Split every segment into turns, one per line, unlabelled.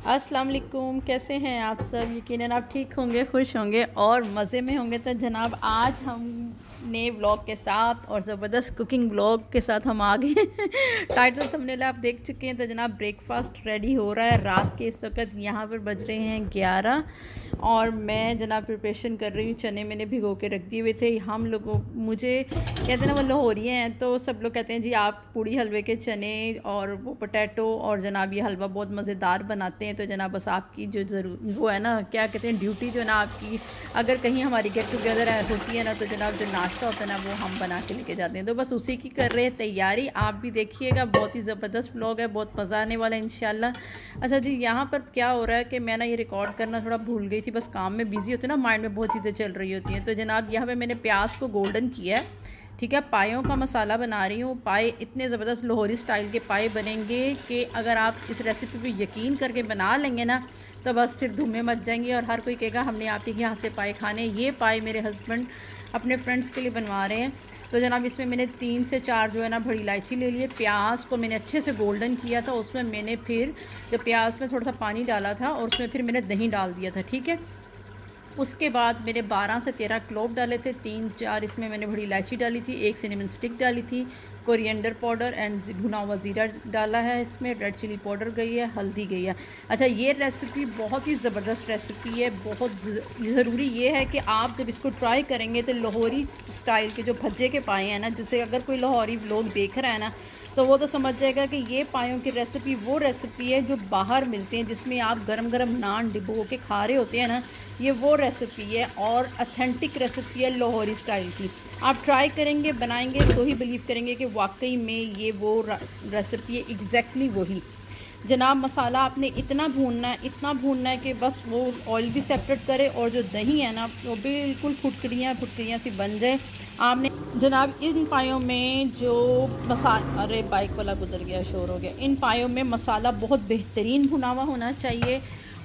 अस्सलाम वालेकुम, कैसे हैं आप सब। यकीनन आप ठीक होंगे, खुश होंगे और मज़े में होंगे। तो जनाब आज हम नए व्लॉग के साथ और ज़बरदस्त कुकिंग व्लॉग के साथ हम आ गए टाइटल थंबनेल आप देख चुके हैं। तो जनाब ब्रेकफास्ट रेडी हो रहा है। रात के इस वक्त यहाँ पर बज रहे हैं 11 और मैं जनाब प्रिपरेशन कर रही हूँ। चने मैंने भिगो के रख दिए हुए थे। हम लोगों मुझे कहते हैं ना वो लाहौरी हैं, तो सब लोग कहते हैं जी आप पूड़ी हलवे के चने और वो पोटैटो और जनाब ये हलवा बहुत मज़ेदार बनाते हैं। तो जनाब बस आपकी जो ज़रूर वो है ना, क्या कहते हैं, ड्यूटी जो है ना आपकी, अगर कहीं हमारी गेट टुगेदर होती है ना, तो जनाब जो नाश्ता होता है ना वो हम बना के लेके जाते हैं। तो बस उसी की कर रहे हैं तैयारी। आप भी देखिएगा, बहुत ही ज़बरदस्त व्लॉग है, बहुत मज़ा आने वाला है इंशाल्लाह। अच्छा जी, यहाँ पर क्या हो रहा है कि मैं ना ये रिकॉर्ड करना थोड़ा भूल गई थी, बस काम में बिज़ी होते ना, माइंड में बहुत चीज़ें चल रही होती हैं। तो जनाब यहाँ पे मैंने प्याज को गोल्डन किया है, ठीक है। पायों का मसाला बना रही हूँ। पाए इतने ज़बरदस्त लाहौरी स्टाइल के पाए बनेंगे कि अगर आप इस रेसिपी पे यकीन करके बना लेंगे ना, तो बस फिर धूमें मच जाएंगी और हर कोई कहेगा हमने आप ही के यहाँ से पाए खाने। ये पाए मेरे हस्बैंड अपने फ्रेंड्स के लिए बनवा रहे हैं। तो जनाब इसमें मैंने 3 से 4 जो है ना बड़ी इलायची ले लिए। प्याज को मैंने अच्छे से गोल्डन किया था। उसमें मैंने फिर जब प्याज में थोड़ा सा पानी डाला था और उसमें फिर मैंने दही डाल दिया था, ठीक है। उसके बाद मैंने 12 से 13 क्लोव डाले थे, 3-4 इसमें मैंने बड़ी इलायची डाली थी, 1 सिनेमन स्टिक डाली थी, कोरिएंडर पाउडर एंड भुना हुआ ज़ीरा डाला है, इसमें रेड चिली पाउडर गई है, हल्दी गई है। अच्छा, ये रेसिपी बहुत ही ज़बरदस्त रेसिपी है। बहुत ज़रूरी ये है कि आप जब इसको ट्राई करेंगे तो लाहौरी स्टाइल के जो भज्जे के पाए हैं ना, जिसे अगर कोई लाहौरी लोग देख रहा है ना, तो वो तो समझ जाएगा कि ये पायों की रेसिपी वो रेसिपी है जो बाहर मिलते हैं, जिसमें आप गरम गरम नान डिबो के खा रहे होते हैं ना, ये वो रेसिपी है और अथेंटिक रेसिपी है लाहौरी स्टाइल की। आप ट्राई करेंगे, बनाएंगे तो ही बिलीव करेंगे कि वाकई में ये वो रेसिपी है, एग्जैक्टली वही। जनाब मसाला आपने इतना भूनना है, इतना भूनना है कि बस वो ऑयल भी सेपरेट करे और जो दही है ना वो बिल्कुल फुटकड़ियाँ सी बन जाए। आपने जनाब इन पायों में जो मसाला, अरे बाइक वाला गुजर गया, शोर हो गया। इन पायों में मसाला बहुत बेहतरीन भुना हुआ होना चाहिए।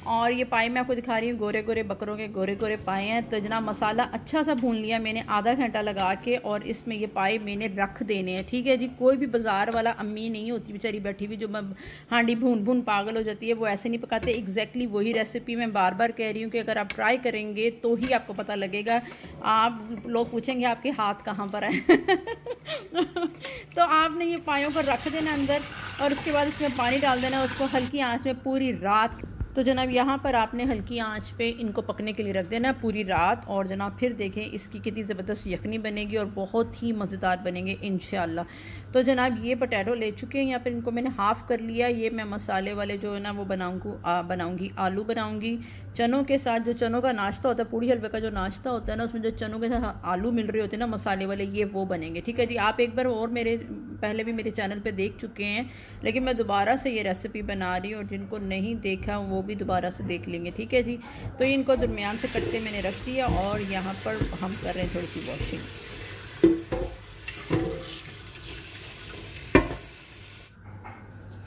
और ये पाए मैं आपको दिखा रही हूँ, गोरे गोरे बकरों के गोरे गोरे पाए हैं। तो जनाब मसाला अच्छा सा भून लिया मैंने आधा घंटा लगा के, और इसमें ये पाए मैंने रख देने हैं, ठीक है जी। कोई भी बाज़ार वाला अम्मी नहीं होती बेचारी बैठी हुई जो हांडी भून भून पागल हो जाती है, वो ऐसे नहीं पकाते। एग्जैक्टली वही रेसिपी मैं बार बार कह रही हूँ कि अगर आप ट्राई करेंगे तो ही आपको पता लगेगा। आप लोग पूछेंगे आपके हाथ कहाँ पर है तो आपने ये पायों को रख देना अंदर और उसके बाद इसमें पानी डाल देना, उसको हल्की आंच में पूरी रात। तो जनाब यहाँ पर आपने हल्की आंच पे इनको पकने के लिए रख देना पूरी रात। और जनाब फिर देखें इसकी कितनी ज़बरदस्त यखनी बनेगी और बहुत ही मज़ेदार बनेंगे इंशाल्लाह। तो जनाब ये पोटैटो ले चुके हैं, यहाँ पर इनको मैंने हाफ़ कर लिया। ये मैं मसाले वाले जो है ना वो बनाऊँगी आलू बनाऊँगी चनों के साथ। जो चनों का नाश्ता होता है, पूड़ी हलवे का जो नाश्ता होता है ना, उसमें जो चनों के साथ आलू मिल रहे होते हैं ना मसाले वाले, ये वो बनेंगे, ठीक है जी। आप एक बार और मेरे पहले भी मेरे चैनल पे देख चुके हैं, लेकिन मैं दोबारा से ये रेसिपी बना रही हूँ और जिनको नहीं देखा वो भी दोबारा से देख लेंगे, ठीक है जी। तो इनको दरमियान से कट के मैंने रख दिया और यहाँ पर हम कर रहे हैं थोड़ी सी वॉशिंग।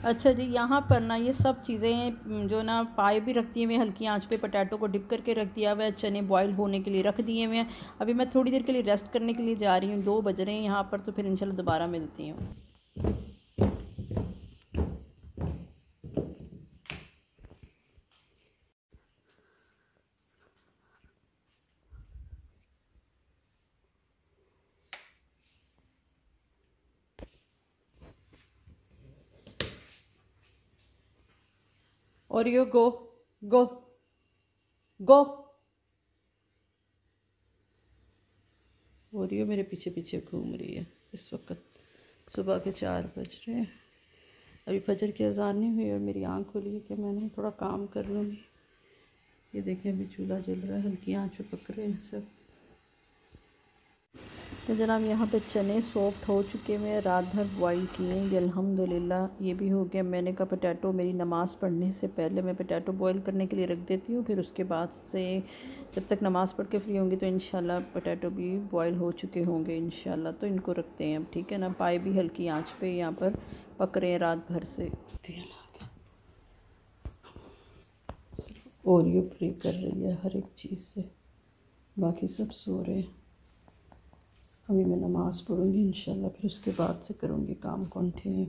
अच्छा जी, यहाँ पर ना ये सब चीज़ें जो ना पाए भी रख दिए हुए हल्की आंच पे, पोटैटो को डिप करके रख दिया हुआ है, चने बॉईल होने के लिए रख दिए हुए हैं। अभी मैं थोड़ी देर के लिए रेस्ट करने के लिए जा रही हूँ, 2 बज रहे हैं यहाँ पर, तो फिर इंशाल्लाह दोबारा मिलती हूँ। और यो गो गो गो। और यो मेरे पीछे पीछे घूम रही है। इस वक्त सुबह के 4 बज रहे हैं, अभी फजर की अजान नहीं हुई और मेरी आँख खुली है कि मैंने थोड़ा काम कर लूँगी। ये देखें अभी चूल्हा जल रहा है, हल्की आँच पे पक रहे हैं सब। तो जनाब यहाँ पे चने सॉफ्ट हो चुके हैं, रात भर बॉईल किए हैं अल्हम्दुलिल्लाह। ये भी हो गया। मैंने कहा पोटैटो मेरी नमाज़ पढ़ने से पहले मैं पोटैटो बॉईल करने के लिए रख देती हूँ, फिर उसके बाद से जब तक नमाज़ पढ़ के फ्री होंगी तो इंशाल्लाह पोटैटो भी बॉईल हो चुके होंगे इंशाल्लाह। तो इनको रखते हैं अब, ठीक है ना। पाए भी हल्की आँच पर यहाँ पर पक रहे हैं रात भर से। ओरियो प्रे कर रही है हर एक चीज़ से, बाकी सब सो रहे हैं। अभी मैं नमाज़ पढ़ूँगी इंशाल्लाह, फिर उसके बाद से करूँगी काम कंटिन्यू।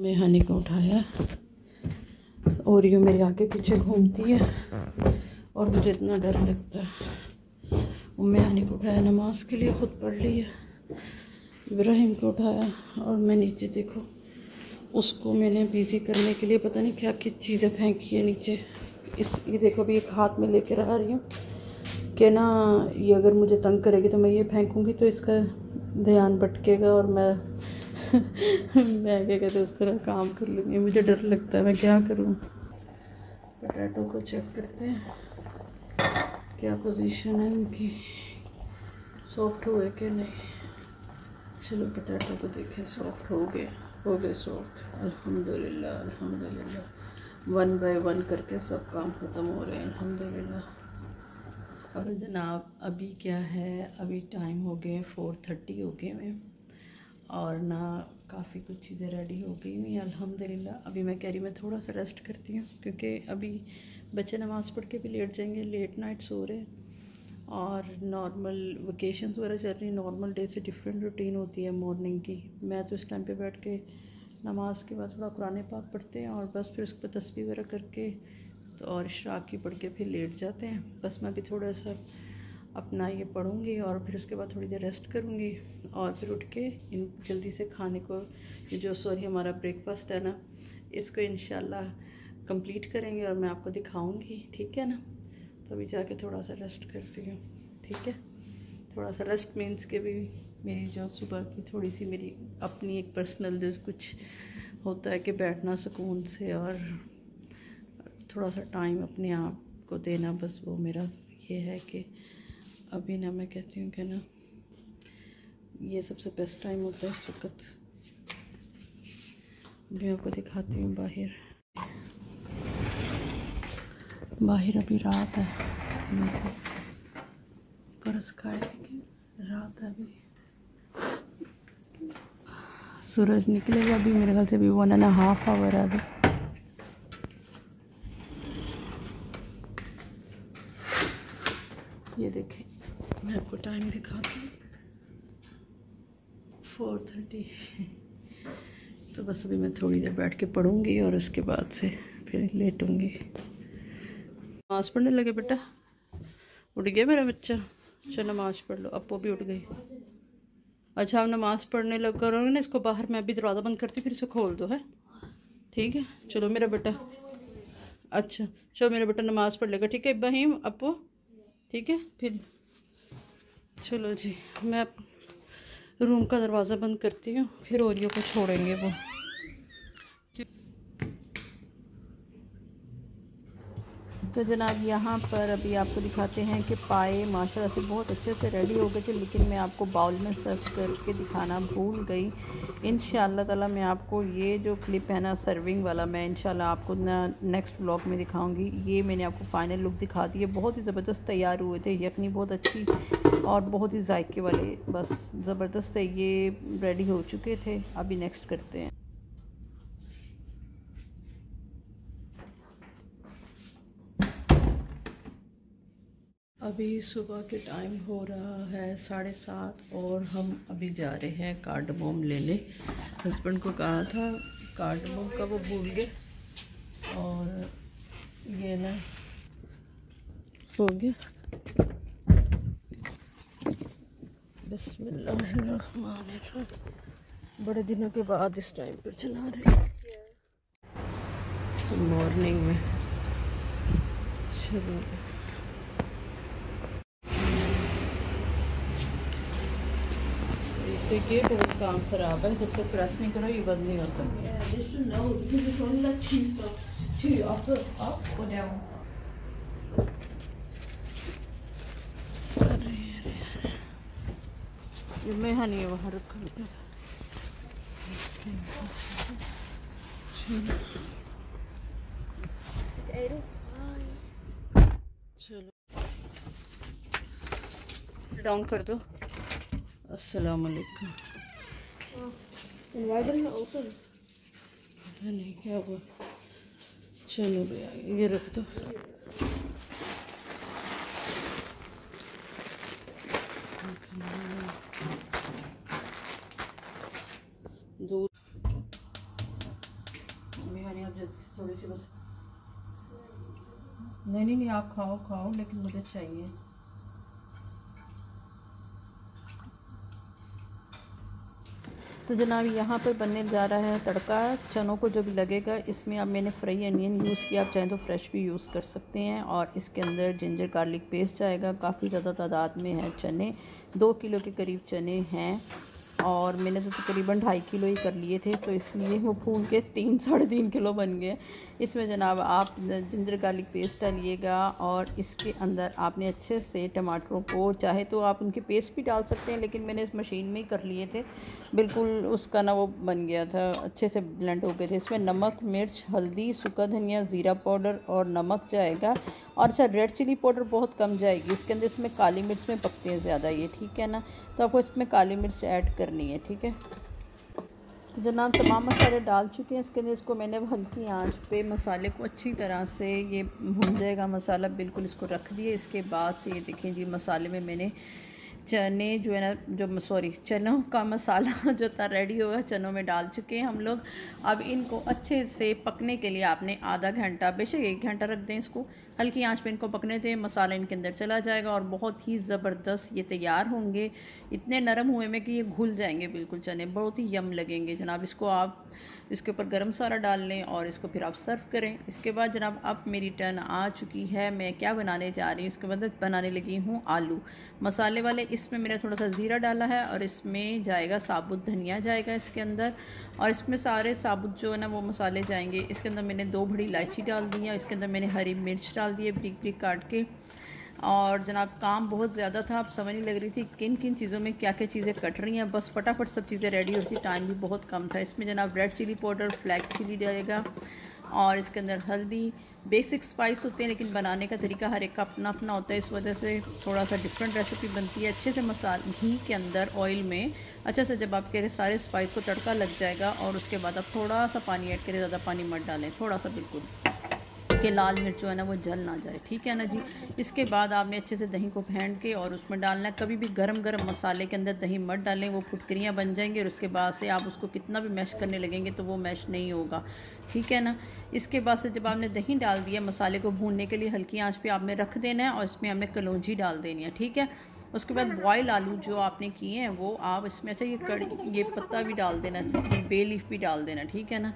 मैं हनी को उठाया और ये मेरे आगे पीछे घूमती है और मुझे इतना डर लगता है। मैं हनी को उठाया नमाज के लिए, खुद पढ़ ली है। इब्राहिम को उठाया और मैं नीचे देखो उसको मैंने बिज़ी करने के लिए पता नहीं क्या क्या चीज़ें फेंकी है नीचे। ये देखो अभी एक हाथ में लेकर आ रही हूँ कि ना ये अगर मुझे तंग करेगी तो मैं ये फेंकूँगी तो इसका ध्यान भटकेगा और मैं मैं क्या कहते हैं उस पर काम कर लूँगी। मुझे डर लगता है, मैं क्या करूँ। पोटैटो को चेक करते हैं क्या पोजीशन है इनकी, सॉफ्ट हुए कि नहीं। चलो पोटैटो को देखें, सॉफ्ट हो गए सॉफ्ट। अल्हम्दुलिल्लाह अल्हम्दुलिल्लाह, 1 बाय 1 करके सब काम ख़त्म हो रहे हैं अल्हम्दुलिल्लाह। अब जनाब अभी क्या है, अभी टाइम हो गए 4:30 हो गए हैं और ना काफ़ी कुछ चीज़ें रेडी हो गई हुई हैं अल्हम्दुलिल्लाह। अभी मैं कह रही मैं थोड़ा सा रेस्ट करती हूँ क्योंकि अभी बच्चे नमाज़ पढ़ के भी लेट जाएंगे, लेट नाइट सो रहे हैं और नॉर्मल वेकेशंस वगैरह चल रही हैं। नॉर्मल डे से डिफरेंट रूटीन होती है मॉर्निंग की। मैं तो इस टाइम पे बैठ के नमाज के बाद थोड़ा कुरान पाक पढ़ते हैं और बस फिर उस पर तस्बीह वगैरह करके तो और इशराक़ी पढ़ के फिर लेट जाते हैं। बस मैं भी थोड़ा सा अपना ये पढ़ूँगी और फिर उसके बाद थोड़ी देर रेस्ट करूँगी और फिर उठ के इन जल्दी से खाने को जो हमारा ब्रेकफास्ट है ना, इसको इंशाल्लाह कंप्लीट करेंगे और मैं आपको दिखाऊँगी, ठीक है ना। तो अभी जाके थोड़ा सा रेस्ट करती हूँ, ठीक है। थोड़ा सा रेस्ट मीन्स के भी मेरी जो सुबह की थोड़ी सी मेरी अपनी एक पर्सनल जो कुछ होता है कि बैठना सुकून से और थोड़ा सा टाइम अपने आप को देना, बस वो मेरा ये है कि अभी ना मैं कहती हूँ कि ना ये सबसे बेस्ट टाइम होता है इस वक्त। मैं आपको दिखाती हूँ बाहर अभी रात है, बरस खाए रात है। अभी सूरज निकलेगा अभी मेरे ख्याल से अभी 1.5 आवर है अभी। ये देखें मैं आपको टाइम दिखाती हूँ 4:30। तो बस अभी मैं थोड़ी देर बैठ के पढ़ूँगी और उसके बाद से फिर लेटूँगी। नमाज पढ़ने लगे बेटा, उठ गया मेरा बच्चा। चलो नमाज पढ़ लो, अब वो भी उठ गई। अच्छा आप नमाज पढ़ने लग करोगे ना, इसको बाहर मैं भी दरवाज़ा बंद करती फिर इसे खोल दो, है ठीक है। चलो मेरा बेटा, अच्छा चलो मेरा बेटा नमाज पढ़ लेगा, ठीक है इब्राहिम अपो, ठीक है। फिर चलो जी मैं रूम का दरवाज़ा बंद करती हूँ, फिर ओरियो को छोड़ेंगे वो। तो जनाब यहाँ पर अभी आपको दिखाते हैं कि पाए माशाल्लाह से बहुत अच्छे से रेडी हो गए थे, लेकिन मैं आपको बाउल में सर्व करके दिखाना भूल गई। इंशाअल्लाह ताला मैं आपको ये जो क्लिप है ना सर्विंग वाला, मैं इंशाअल्लाह आपको ना नेक्स्ट व्लॉग में दिखाऊंगी। ये मैंने आपको फाइनल लुक दिखा दी है, बहुत ही ज़बरदस्त तैयार हुए थे। यखनी बहुत अच्छी और बहुत ही जायके वाले, बस ज़बरदस्त से ये रेडी हो चुके थे। अभी नेक्स्ट करते हैं। अभी सुबह के टाइम हो रहा है 7:30 और हम अभी जा रहे हैं कार्डमोम लेने। हस्बैंड को कहा था कार्डमोम का, वो भूल गए और ये ना हो गया। बिस्मिल्लाहिर्रहमानिर्रहीम, बड़े दिनों के बाद इस टाइम पर चला रहे हैं मॉर्निंग में। चलो ये बहुत काम ख़राब है, जब तक प्रेस नहीं करो ये बंद नहीं होता। ये मैं नहीं वहाँ रखा था। चलो डाउन कर दो। अस्सलाम वालेकुम। पता नहीं क्या हुआ। चलो भैया ये रख दो। दूध थोड़ी सी बस। नहीं, आप खाओ खाओ, लेकिन मुझे चाहिए। तो जनाब यहाँ पर बनने जा रहा है तड़का। चनों को जो भी लगेगा इसमें अब मैंने फ्राई अनियन यूज़ किया, आप चाहें तो फ्रेश भी यूज़ कर सकते हैं। और इसके अंदर जिंजर गार्लिक पेस्ट जाएगा। काफ़ी ज़्यादा तादाद में है चने, 2 किलो के करीब चने हैं और मैंने तो तकरीबन 2.5 किलो ही कर लिए थे, तो इसलिए वो फूल के 3-3.5 किलो बन गए। इसमें जनाब आप जिंजर गार्लिक पेस्ट डालिएगा और इसके अंदर आपने अच्छे से टमाटरों को, चाहे तो आप उनके पेस्ट भी डाल सकते हैं, लेकिन मैंने इस मशीन में ही कर लिए थे, बिल्कुल उसका ना वो बन गया था, अच्छे से ब्लेंड हो गए थे। इसमें नमक, मिर्च, हल्दी, सूखा धनिया, ज़ीरा पाउडर और नमक जाएगा। और अच्छा, रेड चिली पाउडर बहुत कम जाएगी इसके अंदर, इसमें काली मिर्च में पकते हैं ज़्यादा ये, ठीक है ना, तो आपको इसमें काली मिर्च ऐड करनी है, ठीक है। तो जनाब तमाम मसाले डाल चुके हैं इसके अंदर। इसको मैंने हल्की आंच पे मसाले को अच्छी तरह से, ये भून जाएगा मसाला, बिल्कुल इसको रख दिए। इसके बाद से ये देखें जी, मसाले में मैंने चने जो है ना, चनों का मसाला जो था रेडी होगा, चनों में डाल चुके हैं हम लोग। अब इनको अच्छे से पकने के लिए आपने आधा घंटा, बेशक 1 घंटा रख दें इसको, हल्की आंच पे इनको पकने दें। मसाला इनके अंदर चला जाएगा और बहुत ही ज़बरदस्त ये तैयार होंगे। इतने नरम हुए में कि ये घुल जाएंगे बिल्कुल चने, बहुत ही यम लगेंगे जनाब। इसको आप इसके ऊपर गरम मसाला डाल लें और इसको फिर आप सर्व करें। इसके बाद जनाब अब मेरी टर्न आ चुकी है, मैं क्या बनाने जा रही हूँ, इसके बाद बनाने लगी हूँ आलू मसाले वाले। इसमें मैंने थोड़ा सा ज़ीरा डाला है और इसमें जाएगा साबुत धनिया जाएगा इसके अंदर, और इसमें सारे साबुत जो है ना वो मसाले जाएंगे। इसके अंदर मैंने 2 बड़ी इलायची डाल दी है, इसके अंदर मैंने हरी मिर्च डाल दी है ब्रिक ब्रिक काट के। और जनाब काम बहुत ज़्यादा था, अब समझ नहीं लग रही थी किन किन चीज़ों में क्या क्या चीज़ें कट रही हैं, बस फटाफट सब चीज़ें रेडी होती, टाइम भी बहुत कम था। इसमें जनाब red chilli powder, flake chilli डालेगा और इसके अंदर हल्दी, बेसिक स्पाइस होते हैं लेकिन बनाने का तरीका हर एक का अपना अपना होता है, इस वजह से थोड़ा सा डिफरेंट रेसिपी बनती है। अच्छे से मसाला घी के अंदर ऑयल में अच्छे से जब आपके सारे स्पाइस को तड़का लग जाएगा और उसके बाद आप थोड़ा सा पानी ऐड करें, ज़्यादा पानी मत डालें, थोड़ा सा बिल्कुल कि लाल मिर्च जो है ना वो जल ना जाए, ठीक है ना जी। इसके बाद आपने अच्छे से दही को फेंट के और उसमें डालना है। कभी भी गरम गरम मसाले के अंदर दही मत डालें, वो फुटकरियाँ बन जाएंगी और उसके बाद से आप उसको कितना भी मैश करने लगेंगे तो वो मैश नहीं होगा, ठीक है ना। इसके बाद से जब आपने दही डाल दिया, मसाले को भूनने के लिए हल्की आंच पे आपने रख देना है और इसमें हमने कलौंजी डाल देनी है, ठीक है। उसके बाद बॉयल आलू जो आपने किए हैं वो आप इसमें, अच्छा ये पत्ता भी डाल देना, बे लीफ भी डाल देना, ठीक है ना।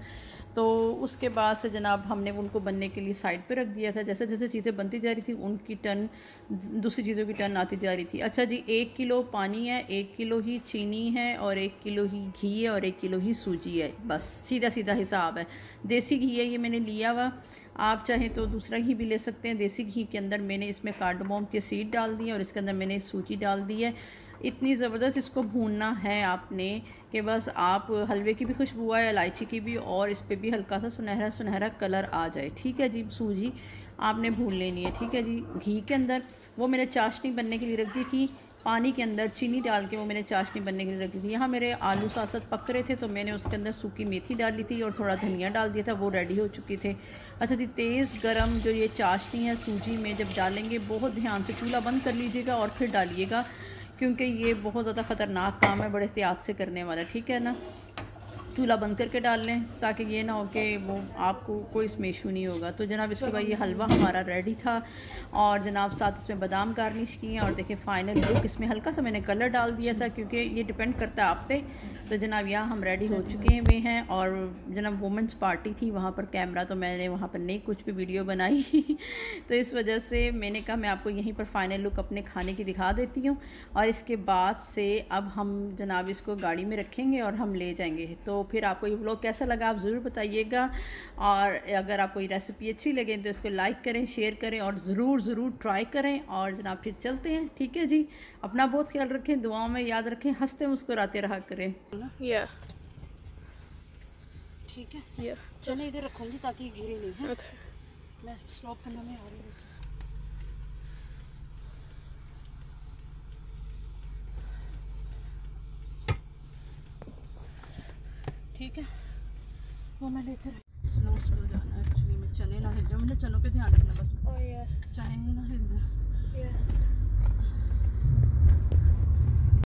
तो उसके बाद से जनाब हमने उनको बनने के लिए साइड पे रख दिया था। जैसे जैसे चीज़ें बनती जा रही थी उनकी टर्न, दूसरी चीज़ों की टर्न आती जा रही थी। अच्छा जी, 1 किलो पानी है, 1 किलो ही चीनी है और 1 किलो ही घी है और 1 किलो ही सूजी है, बस सीधा सीधा हिसाब है। देसी घी है ये मैंने लिया हुआ, आप चाहें तो दूसरा घी भी ले सकते हैं। देसी घी के अंदर मैंने इसमें कार्डमोम के सीड डाल दिए और इसके अंदर मैंने सूजी डाल दी है। इतनी ज़बरदस्त इसको भूनना है आपने कि बस आप हलवे की भी खुशबू आए, इलायची की भी, और इस पर भी हल्का सा सुनहरा सुनहरा कलर आ जाए, ठीक है जी। सूजी आपने भून लेनी है, ठीक है जी। घी के अंदर वो मैंने चाशनी बनने के लिए रख दी थी, पानी के अंदर चीनी डाल के वो मैंने चाशनी बनने के लिए रख दी थी। यहाँ मेरे आलू साथ साथ पक रहे थे तो मैंने उसके अंदर सूखी मेथी डाली थी और थोड़ा धनिया डाल दिया था, वो रेडी हो चुके थे। अच्छा जी, तेज़ गरम जो ये चाशनी है सूजी में जब डालेंगे बहुत ध्यान से चूल्हा बंद कर लीजिएगा और फिर डालिएगा, क्योंकि ये बहुत ज़्यादा ख़तरनाक काम है, बड़े एहतियात से करने वाला, ठीक है ना। चूल्हा बंद करके डाल लें ताकि ये ना हो कि वो आपको कोई इसमें इशू नहीं होगा। तो जनाब इसके बाद ये हलवा हमारा रेडी था और जनाब साथ इसमें बादाम गार्निश किए और देखिए फ़ाइनल लुक। इसमें हल्का सा मैंने कलर डाल दिया था क्योंकि ये डिपेंड करता है आप पे। तो जनाब यहाँ हम रेडी हो चुके हुए हैं और जनाब वुमेंस पार्टी थी वहाँ पर, कैमरा तो मैंने वहाँ पर नहीं कुछ भी वीडियो बनाई तो इस वजह से मैंने कहा मैं आपको यहीं पर फ़ाइनल लुक अपने खाने की दिखा देती हूँ। और इसके बाद से अब हम जनाब इसको गाड़ी में रखेंगे और हम ले जाएंगे। तो फिर आपको ये व्लॉग कैसा लगा आप ज़रूर बताइएगा, और अगर आपको ये रेसिपी अच्छी लगे तो इसको लाइक करें, शेयर करें और ज़रूर ट्राई करें। और जनाब फिर चलते हैं, ठीक है जी। अपना बहुत ख्याल रखें, दुआओं में याद रखें, हंसते मुस्कुराते रहा करें। ठीक है, चले इधर रखूँगी ताकि गिरे नहीं है। मैं स्टॉप करने में आ रही हूँ। ठीक है, वो मैं लेकर स्लो जाना है एक्चुअली में, चले ना हिल जाए, मुझे चनों पे ध्यान रखना बस, चने ही ना हिल जाए।